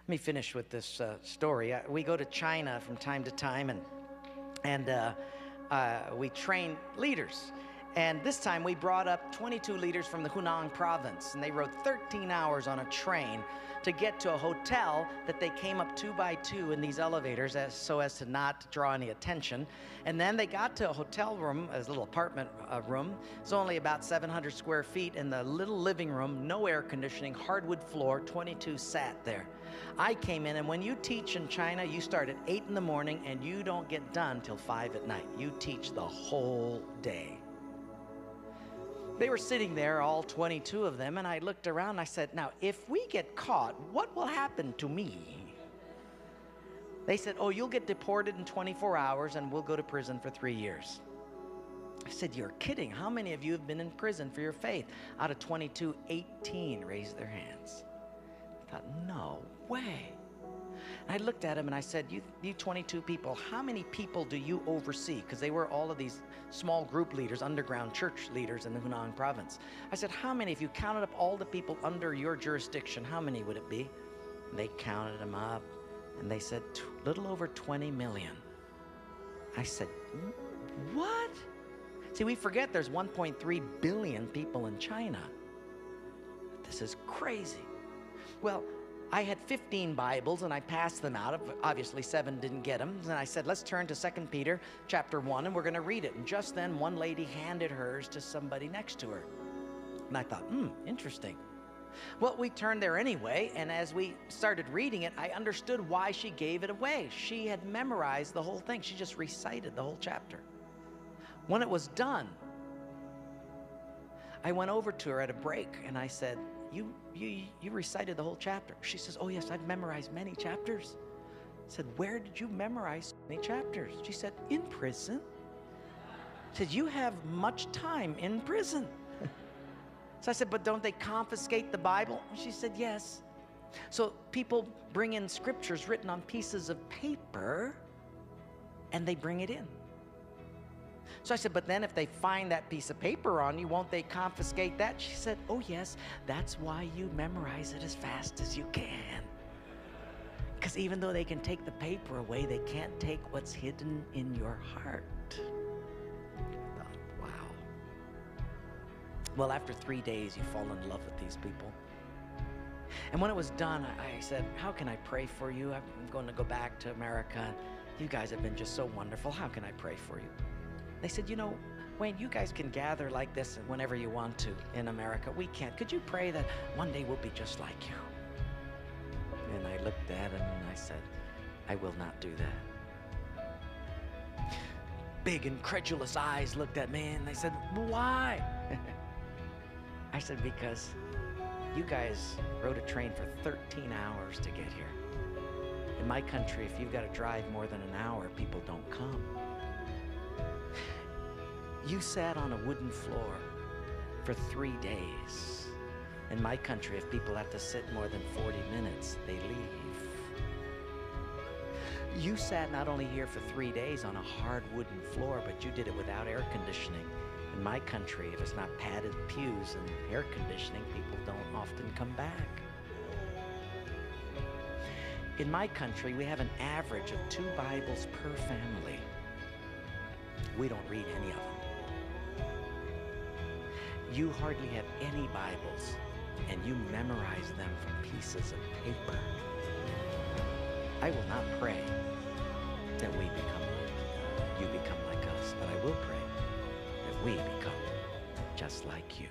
Let me finish with this story. We go to China from time to time, and we train leaders. And this time we brought up 22 leaders from the Hunan province, and they rode 13 hours on a train to get to a hotel that they came up 2 by 2 in these elevators so as to not draw any attention. And then they got to a hotel room, a little apartment room. It's only about 700 square feet in the little living room, no air conditioning, hardwood floor, 22 sat there. I came in, and when you teach in China, you start at 8 in the morning and you don't get done till 5 at night. You teach the whole day. They were sitting there, all 22 of them, and I looked around and I said, now, if we get caught, what will happen to me? They said, oh, you'll get deported in 24 hours and we'll go to prison for 3 years. I said, you're kidding. How many of you have been in prison for your faith? Out of 22, 18 raised their hands. I thought, no way. And I looked at him and I said, you 22 people, how many people do you oversee? Because they were all of these small group leaders, underground church leaders in the Hunan province. I said, how many, if you counted up all the people under your jurisdiction, how many would it be? And they counted them up and they said, little over 20 million. I said, what? See, we forget there's 1.3 billion people in China. This is crazy. Well, I had 15 Bibles and I passed them out. Obviously 7 didn't get them. And I said, let's turn to 2 Peter chapter 1 and we're going to read it. And just then one lady handed hers to somebody next to her. And I thought, interesting. Well, we turned there anyway, and as we started reading it, I understood why she gave it away. She had memorized the whole thing. She just recited the whole chapter. When it was done, I went over to her at a break and I said, you recited the whole chapter. She says, oh yes, I've memorized many chapters. I said, where did you memorize so many chapters? She said, in prison. I said, you have much time in prison. So I said, but don't they confiscate the Bible? She said, yes. So people bring in scriptures written on pieces of paper and they bring it in. So I said, but then if they find that piece of paper on you, won't they confiscate that? She said, oh yes, that's why you memorize it as fast as you can. Because even though they can take the paper away, they can't take what's hidden in your heart. I thought, wow. Well, after 3 days, you fall in love with these people. And when it was done, I said, how can I pray for you? I'm going to go back to America. You guys have been just so wonderful. How can I pray for you? They said, you know, Wayne, you guys can gather like this whenever you want to in America. We can't. Could you pray that one day we'll be just like you? And I looked at him and I said, I will not do that. Big incredulous eyes looked at me and they said, why? I said, because you guys rode a train for 13 hours to get here. In my country, if you've got to drive more than an hour, people don't come. You sat on a wooden floor for 3 days. In my country, if people have to sit more than 40 minutes, they leave. You sat not only here for 3 days on a hard wooden floor, but you did it without air conditioning. In my country, if it's not padded pews and air conditioning, people don't often come back. In my country, we have an average of 2 Bibles per family. We don't read any of them. You hardly have any Bibles, and you memorize them from pieces of paper. I will not pray that we become like you become like us, but I will pray that we become just like you.